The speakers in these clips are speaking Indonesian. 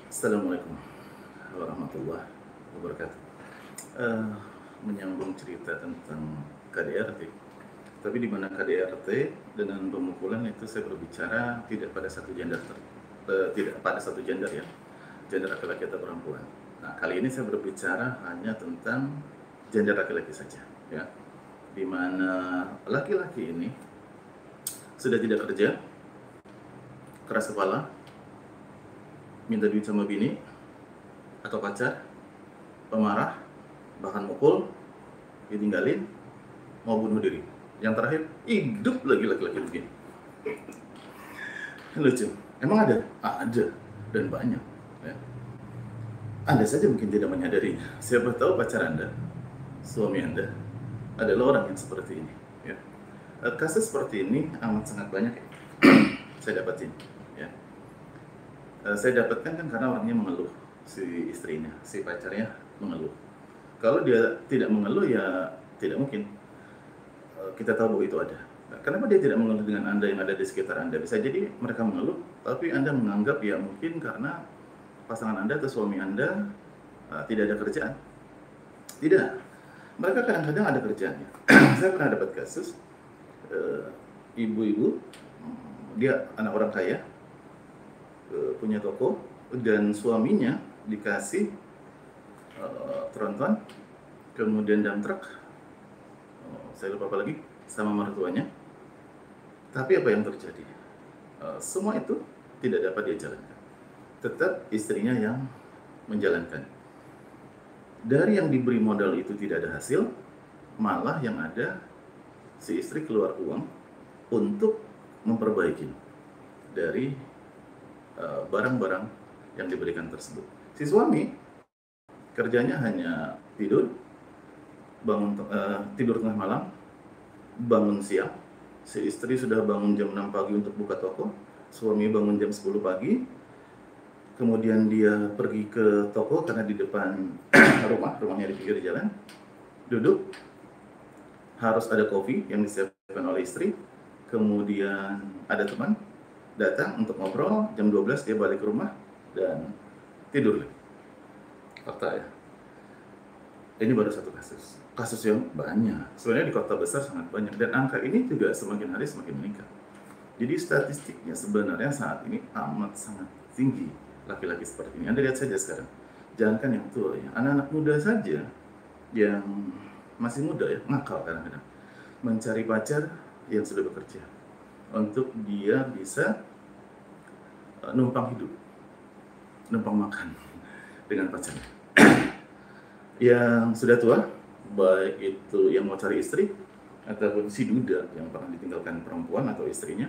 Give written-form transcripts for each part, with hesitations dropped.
Assalamualaikum warahmatullahi wabarakatuh. Eh, Menyambung cerita tentang KDRT, tapi di mana KDRT dengan pemukulan itu saya berbicara tidak pada satu gender, tidak pada satu gender ya, gender laki-laki atau perempuan. Nah, kali ini saya berbicara hanya tentang gender laki-laki saja, ya, di mana laki-laki ini sudah tidak kerja, keras kepala, minta duit sama bini atau pacar, pemarah, bahkan mukul, ditinggalin, mau bunuh diri. Yang terakhir, hidup lagi laki-laki begini. Lucu. Emang ada? Ada, dan banyak. Ya. Anda saja mungkin tidak menyadarinya. Siapa tahu pacar Anda, suami Anda, adalah orang yang seperti ini. Ya. Kasus seperti ini amat sangat banyak ya. Saya dapatin. Ya. Saya dapatkan kan karena orangnya mengeluh, si istrinya, si pacarnya mengeluh. Kalau dia tidak mengeluh ya tidak mungkin kita tahu bahwa itu ada. Kenapa dia tidak mengeluh dengan Anda yang ada di sekitar Anda? Bisa jadi mereka mengeluh, tapi Anda menganggap ya mungkin karena pasangan Anda atau suami Anda tidak ada kerjaan. Tidak, mereka kadang-kadang ada kerjaannya. Saya pernah dapat kasus ibu-ibu, dia anak orang kaya, punya toko, dan suaminya dikasih tronton, kemudian dump truck, saya lupa apa lagi, sama mertuanya. Tapi apa yang terjadi? Semua itu tidak dapat dia jalankan. Tetap istrinya yang menjalankan. Dari yang diberi modal itu tidak ada hasil, malah yang ada si istri keluar uang untuk memperbaiki dari barang-barang yang diberikan tersebut. Si suami kerjanya hanya tidur, tidur tengah malam, bangun siang. Si istri sudah bangun jam 6 pagi untuk buka toko, suami bangun jam 10 pagi, kemudian dia pergi ke toko karena di depan rumahnya di pinggir jalan, duduk, harus ada kopi yang disiapkan oleh istri, kemudian ada teman datang untuk ngobrol, jam 12 dia balik ke rumah dan tidur lagi. Fakta ya. Ini baru satu kasus. Kasus yang banyak. Sebenarnya di kota besar sangat banyak. Dan angka ini juga semakin hari semakin meningkat. Jadi statistiknya sebenarnya saat ini amat sangat tinggi laki-laki seperti ini. Anda lihat saja sekarang. Jangankan yang tua ya. Anak-anak muda saja yang masih muda ya, nakal kadang-kadang. Mencari pacar yang sudah bekerja. Untuk dia bisa numpang hidup. Numpang makan dengan pacarnya. Yang sudah tua, baik itu yang mau cari istri ataupun si duda yang pernah ditinggalkan perempuan atau istrinya,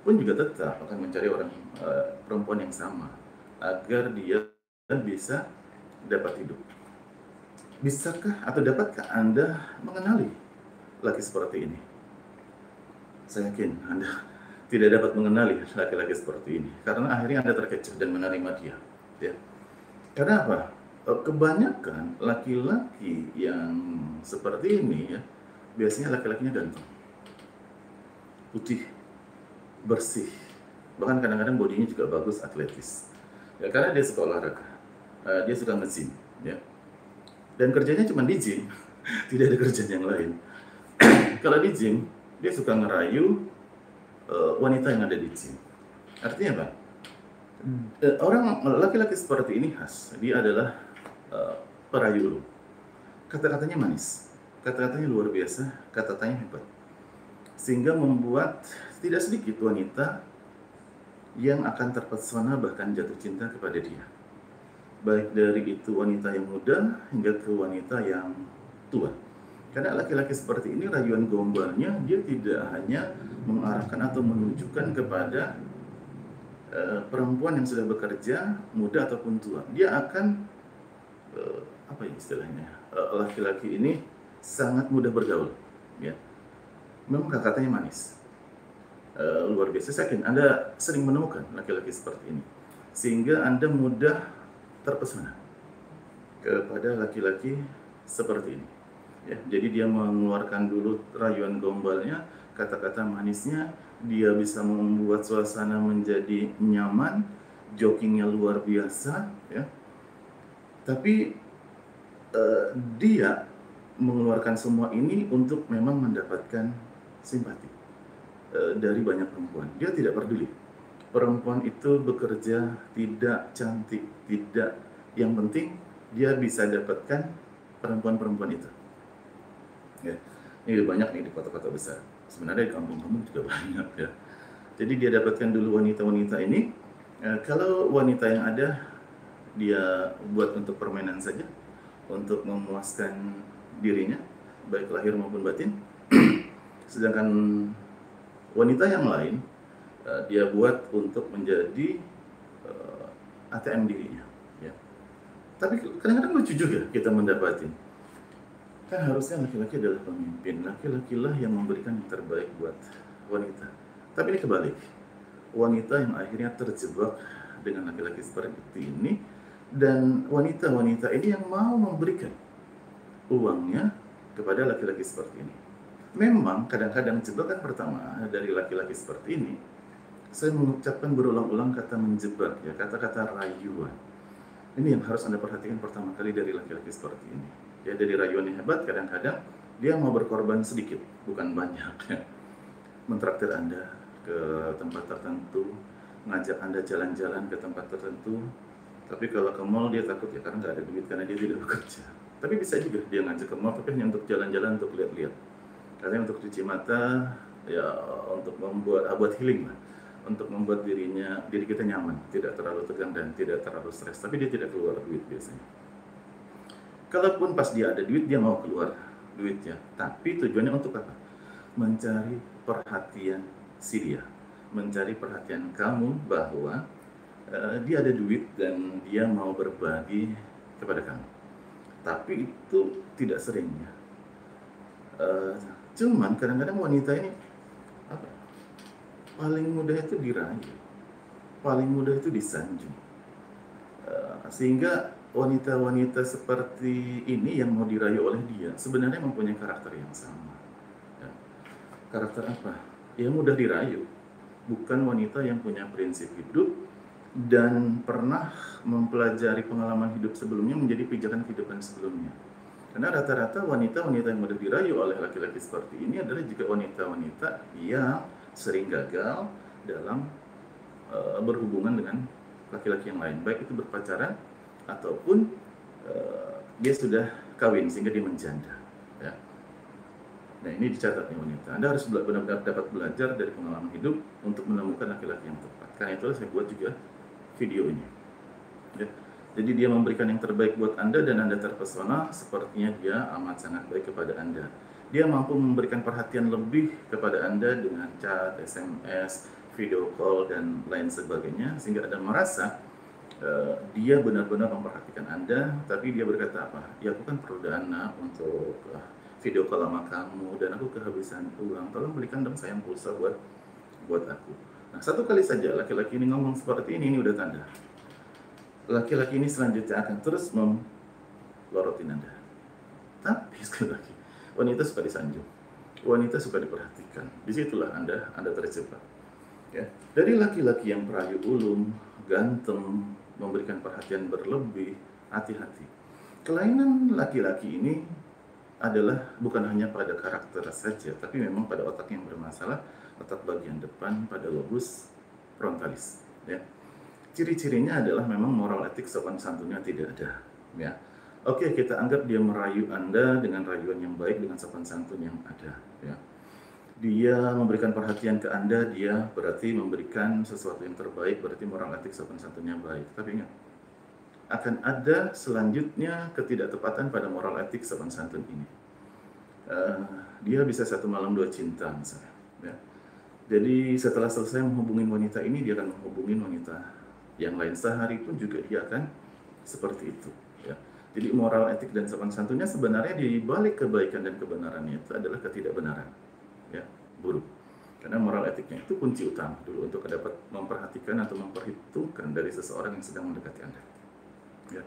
pun juga tetap akan mencari orang perempuan yang sama agar dia bisa dapat hidup. Bisakah atau dapatkah Anda mengenali laki seperti ini? Saya yakin Anda tidak dapat mengenali laki-laki seperti ini karena akhirnya Anda terkecoh dan menerima dia. Ya. Karena apa? Kebanyakan laki-laki yang seperti ini ya, biasanya laki-lakinya ganteng, putih, bersih, bahkan kadang-kadang bodinya juga bagus, atletis. Ya, karena dia suka olahraga, dia suka nge-gym, ya. Dan kerjanya cuma di gym, tidak ada kerjaan yang lain. Kalau di gym, dia suka ngerayu wanita yang ada di gym. Artinya apa? Orang laki-laki seperti ini khas, dia adalah perayu. Kata-katanya manis, kata-katanya luar biasa, kata-katanya hebat, sehingga membuat tidak sedikit wanita yang akan terpesona bahkan jatuh cinta kepada dia, baik dari itu wanita yang muda hingga ke wanita yang tua. Karena laki-laki seperti ini rayuan gombalnya dia tidak hanya mengarahkan atau menunjukkan kepada perempuan yang sudah bekerja, muda ataupun tua. Dia akan apa ya istilahnya? Laki-laki ini sangat mudah bergaul, ya. Memang kata-katanya manis, luar biasa. Saya yakin Anda sering menemukan laki-laki seperti ini, sehingga Anda mudah terpesona kepada laki-laki seperti ini. Ya, jadi dia mengeluarkan dulu rayuan gombalnya, kata-kata manisnya, dia bisa membuat suasana menjadi nyaman, jokingnya luar biasa, ya. Tapi dia mengeluarkan semua ini untuk memang mendapatkan simpati dari banyak perempuan. Dia tidak peduli perempuan itu bekerja tidak cantik, tidak, yang penting dia bisa dapatkan perempuan-perempuan itu. Ya. Ini banyak nih di kota-kota besar. Sebenarnya di kampung-kampung juga banyak, ya. Jadi dia dapatkan dulu wanita-wanita ini. Kalau wanita yang ada dia buat untuk permainan saja, untuk memuaskan dirinya, baik lahir maupun batin. Sedangkan wanita yang lain dia buat untuk menjadi ATM dirinya, ya. Tapi kadang-kadang lucu juga kita mendapatin. Kan harusnya laki-laki adalah pemimpin, laki-laki lah yang memberikan yang terbaik buat wanita. Tapi ini kebalik, wanita yang akhirnya terjebak dengan laki-laki seperti ini, dan wanita-wanita ini yang mau memberikan uangnya kepada laki-laki seperti ini. Memang kadang-kadang jebakan pertama dari laki-laki seperti ini, saya mengucapkan berulang-ulang kata menjebak, ya, kata-kata rayuan. Ini yang harus Anda perhatikan pertama kali dari laki-laki seperti ini. Ya, dari rayuan yang hebat, kadang-kadang dia mau berkorban sedikit, bukan banyak, ya. Mentraktir Anda ke tempat tertentu, ngajak Anda jalan-jalan ke tempat tertentu. Tapi kalau ke mall dia takut, ya, karena nggak ada duit, karena dia tidak bekerja. Tapi bisa juga dia ngajak ke mall, tapi hanya untuk jalan-jalan, untuk lihat-lihat. Karena untuk cuci mata, ya, untuk buat healing lah, untuk membuat diri kita nyaman, tidak terlalu tegang dan tidak terlalu stres. Tapi dia tidak keluar duit biasanya. Kalaupun pas dia ada duit, dia mau keluar duitnya. Tapi tujuannya untuk apa? Mencari perhatian si dia, mencari perhatian kamu bahwa dia ada duit dan dia mau berbagi kepada kamu. Tapi itu tidak seringnya. Cuman kadang-kadang wanita ini apa? Paling mudah itu dirayu, paling mudah itu disanjung. Sehingga wanita-wanita seperti ini yang mau dirayu oleh dia sebenarnya mempunyai karakter yang sama. Ya. Karakter apa? Ya, mudah dirayu. Bukan wanita yang punya prinsip hidup dan pernah mempelajari pengalaman hidup sebelumnya menjadi pijakan kehidupan sebelumnya. Karena rata-rata wanita-wanita yang mudah dirayu oleh laki-laki seperti ini adalah juga wanita-wanita yang sering gagal dalam berhubungan dengan laki-laki yang lain, baik itu berpacaran ataupun dia sudah kawin sehingga dia menjanda, ya. Nah, ini dicatat nih wanita. Anda harus benar-benar dapat belajar dari pengalaman hidup untuk menemukan laki-laki yang tepat. Karena itulah saya buat juga video ini, ya. Jadi dia memberikan yang terbaik buat Anda dan Anda terpesona, sepertinya dia amat sangat baik kepada Anda. Dia mampu memberikan perhatian lebih kepada Anda dengan chat, SMS, video call, dan lain sebagainya, sehingga Anda merasa dia benar-benar memperhatikan Anda. Tapi dia berkata apa? Ya, aku kan perlu dana untuk video call sama kamu, dan aku kehabisan uang, tolong belikan dong sayang pulsa buat aku. Nah, satu kali saja laki-laki ini ngomong seperti ini udah tanda. Laki-laki ini selanjutnya akan terus melorotin Anda. Tapi sekali lagi, wanita suka disanjung, wanita suka diperhatikan. Disitulah Anda terjebak, ya. Dari laki-laki yang perayu ulung, ganteng, memberikan perhatian berlebih, hati-hati. Kelainan laki-laki ini adalah bukan hanya pada karakter saja, tapi memang pada otak yang bermasalah, otak bagian depan pada lobus frontalis, ya. Ciri-cirinya adalah memang moral etik sopan santunnya tidak ada, ya. Oke, kita anggap dia merayu Anda dengan rayuan yang baik, dengan sopan santun yang ada, ya. Dia memberikan perhatian ke Anda, dia berarti memberikan sesuatu yang terbaik, berarti moral etik sopan santunnya baik. Tapi ingat, akan ada selanjutnya ketidaktepatan pada moral etik sopan santun ini. Dia bisa satu malam dua cinta misalnya, ya. Jadi setelah selesai menghubungi wanita ini, dia akan menghubungi wanita yang lain, sehari pun juga dia akan seperti itu, ya. Jadi moral etik dan sopan santunnya sebenarnya di balik kebaikan dan kebenarannya itu adalah ketidakbenaran, ya, buruk. Karena moral etiknya itu kunci utama dulu untuk dapat memperhatikan atau memperhitungkan dari seseorang yang sedang mendekati Anda, ya.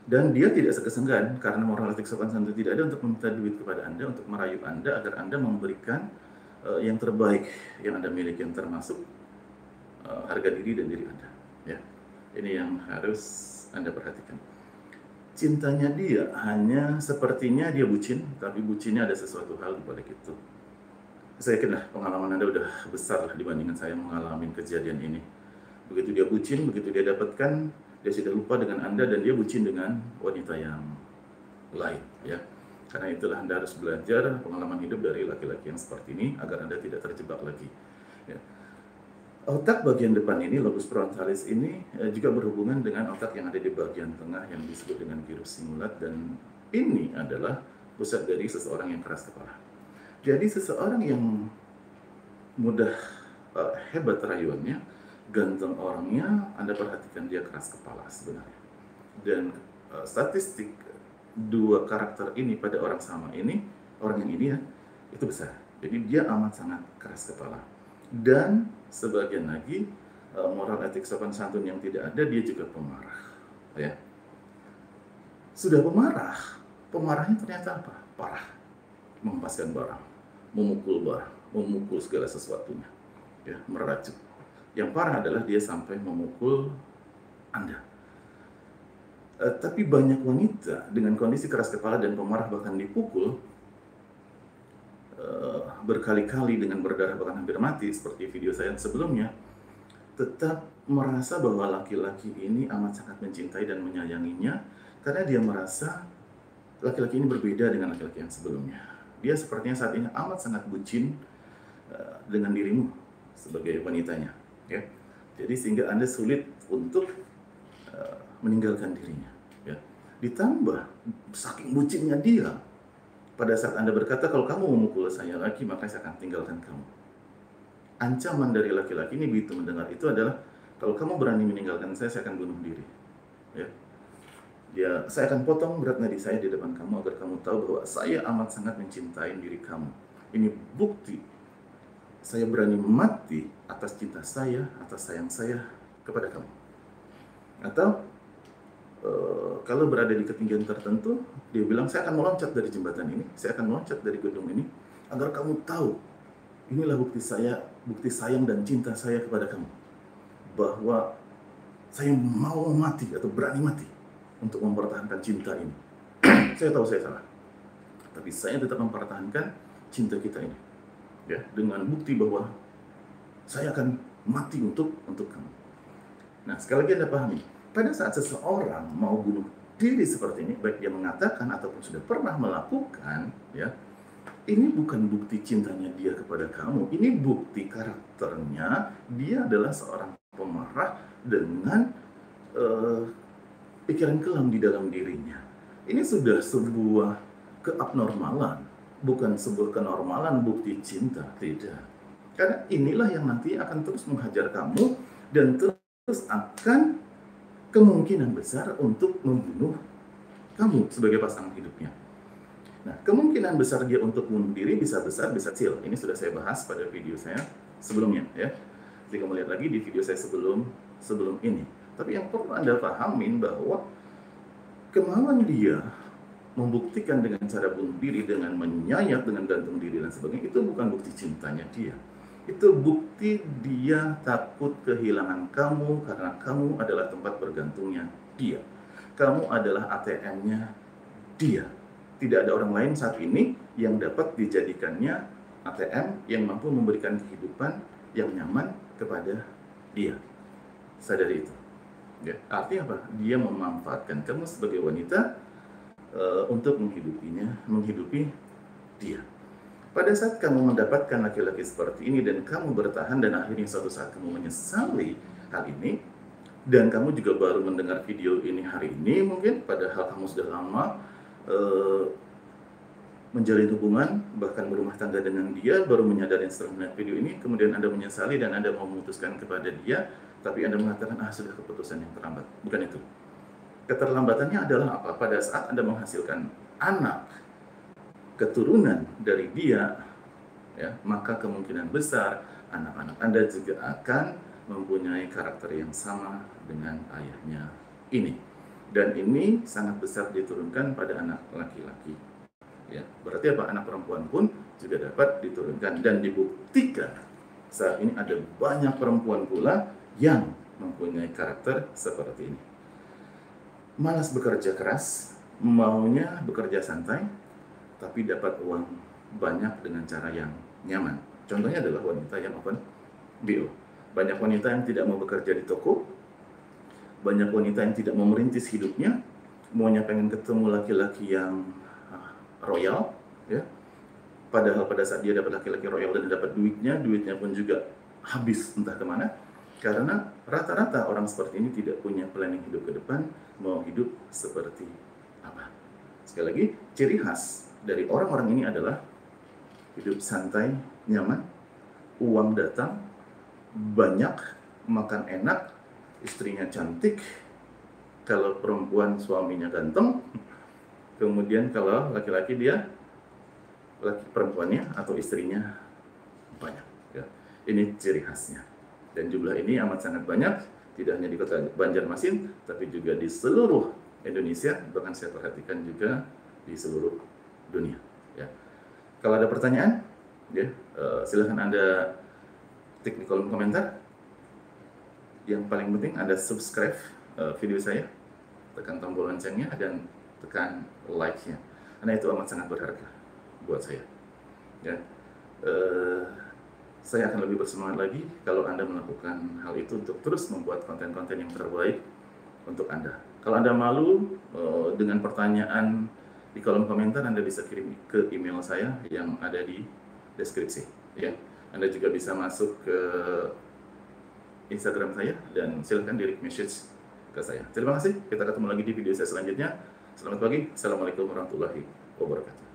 Dan dia tidak segan-segan karena moral etik sopan santun tidak ada untuk meminta duit kepada Anda, untuk merayu Anda agar Anda memberikan yang terbaik yang Anda miliki, yang termasuk harga diri dan diri Anda, ya. Ini yang harus Anda perhatikan. Cintanya dia hanya sepertinya dia bucin, tapi bucinnya ada sesuatu hal di balik itu. Saya yakinlah pengalaman Anda udah besar lah dibandingkan saya mengalami kejadian ini. Begitu dia bucin, begitu dia dapatkan, dia sudah lupa dengan Anda dan dia bucin dengan wanita yang lain, ya. Karena itulah Anda harus belajar pengalaman hidup dari laki-laki yang seperti ini agar Anda tidak terjebak lagi. Ya. Otak bagian depan ini, lobus frontalis ini juga berhubungan dengan otak yang ada di bagian tengah yang disebut dengan gyrus singulat, dan ini adalah pusat dari seseorang yang keras kepala. Jadi seseorang yang mudah hebat rayuannya, ganteng orangnya, Anda perhatikan dia keras kepala sebenarnya. Dan statistik dua karakter ini pada orang sama ini, orang yang ini ya, itu besar. Jadi dia amat sangat keras kepala. Dan sebagian lagi moral etik sopan santun yang tidak ada, dia juga pemarah, ya. Sudah pemarah, pemarahnya ternyata apa? Parah, menghempaskan barang, memukul barang, memukul segala sesuatunya, ya, meracun. Yang parah adalah dia sampai memukul Anda. Tapi banyak wanita dengan kondisi keras kepala dan pemarah bahkan dipukul berkali-kali dengan berdarah bahkan hampir mati seperti video saya sebelumnya, tetap merasa bahwa laki-laki ini amat sangat mencintai dan menyayanginya karena dia merasa laki-laki ini berbeda dengan laki-laki yang sebelumnya. Dia sepertinya saat ini amat sangat bucin dengan dirimu sebagai wanitanya, ya. Jadi sehingga Anda sulit untuk meninggalkan dirinya, ya. Ditambah saking bucinnya dia, pada saat Anda berkata, kalau kamu memukul saya lagi, maka saya akan tinggalkan kamu. Ancaman dari laki-laki ini begitu mendengar itu adalah, kalau kamu berani meninggalkan saya akan bunuh diri, ya. Saya akan potong berat nadi saya di depan kamu agar kamu tahu bahwa saya amat sangat mencintai diri kamu. Ini bukti saya berani mati atas cinta saya, atas sayang saya kepada kamu. Atau kalau berada di ketinggian tertentu, dia bilang, saya akan meloncat dari jembatan ini, saya akan meloncat dari gedung ini, agar kamu tahu, inilah bukti sayang dan cinta saya kepada kamu. Bahwa saya mau mati atau berani mati untuk mempertahankan cinta ini. Saya tahu saya salah, tapi saya tetap mempertahankan cinta kita ini, ya, dengan bukti bahwa saya akan mati untuk kamu. Nah, sekali lagi Anda pahami, pada saat seseorang mau bunuh diri seperti ini, baik dia mengatakan ataupun sudah pernah melakukan, ya, ini bukan bukti cintanya dia kepada kamu, ini bukti karakternya. Dia adalah seorang pemarah dengan pikiran kelam di dalam dirinya. Ini sudah sebuah keabnormalan, bukan sebuah kenormalan bukti cinta, tidak. Karena inilah yang nanti akan terus menghajar kamu dan terus akan kemungkinan besar untuk membunuh kamu sebagai pasangan hidupnya. Nah, kemungkinan besar dia untuk bunuh diri bisa besar, bisa kecil. Ini sudah saya bahas pada video saya sebelumnya, ya. Jika melihat lagi di video saya sebelum ini. Tapi yang perlu Anda pahamin bahwa kemauan dia membuktikan dengan cara bunuh diri, dengan menyayat, dengan gantung diri dan sebagainya, itu bukan bukti cintanya dia. Itu bukti dia takut kehilangan kamu karena kamu adalah tempat bergantungnya dia. Kamu adalah ATM-nya dia. Tidak ada orang lain saat ini yang dapat dijadikannya ATM yang mampu memberikan kehidupan yang nyaman kepada dia. Sadari itu. Ya, artinya apa? Dia memanfaatkan kamu sebagai wanita untuk menghidupi dia. Pada saat kamu mendapatkan laki-laki seperti ini dan kamu bertahan dan akhirnya suatu saat kamu menyesali hal ini, dan kamu juga baru mendengar video ini hari ini mungkin, padahal kamu sudah lama menjalin hubungan, bahkan berumah tangga dengan dia, baru menyadari setelah melihat video ini, kemudian Anda menyesali dan Anda mau memutuskan kepada dia, tapi Anda mengatakan, sudah keputusan yang terlambat. Bukan itu. Keterlambatannya adalah apa? Pada saat Anda menghasilkan anak, keturunan dari dia, ya, maka kemungkinan besar anak-anak Anda juga akan mempunyai karakter yang sama dengan ayahnya ini. Dan ini sangat besar diturunkan pada anak laki-laki. Ya, berarti apa? Anak perempuan pun juga dapat diturunkan dan dibuktikan. Saat ini ada banyak perempuan pula yang mempunyai karakter seperti ini. Malas bekerja keras, maunya bekerja santai, tapi dapat uang banyak dengan cara yang nyaman. Contohnya adalah wanita yang open BO. Banyak wanita yang tidak mau bekerja di toko, banyak wanita yang tidak mau merintis hidupnya, maunya pengen ketemu laki-laki yang royal, ya. Padahal pada saat dia dapat laki-laki royal dan dapat duitnya pun juga habis entah kemana. Karena rata-rata orang seperti ini tidak punya planning hidup ke depan, mau hidup seperti apa. Sekali lagi, ciri khas dari orang-orang ini adalah hidup santai, nyaman, uang datang, banyak, makan enak, istrinya cantik, kalau perempuan suaminya ganteng, kemudian kalau laki-laki dia perempuannya atau istrinya banyak. Ya. Ini ciri khasnya. Dan jumlah ini amat sangat banyak, tidak hanya di kota Banjarmasin, tapi juga di seluruh Indonesia, bahkan saya perhatikan juga di seluruh dunia. Ya. Kalau ada pertanyaan, ya, silahkan Anda ketik di kolom komentar. Yang paling penting Anda subscribe video saya, tekan tombol loncengnya, dan tekan like-nya. Karena itu amat sangat berharga buat saya. Ya, saya akan lebih bersemangat lagi kalau Anda melakukan hal itu untuk terus membuat konten-konten yang terbaik untuk Anda. Kalau Anda malu dengan pertanyaan di kolom komentar, Anda bisa kirim ke email saya yang ada di deskripsi. Ya, Anda juga bisa masuk ke Instagram saya dan silakan direct message ke saya. Terima kasih. Kita ketemu lagi di video saya selanjutnya. Selamat pagi. Assalamualaikum warahmatullahi wabarakatuh.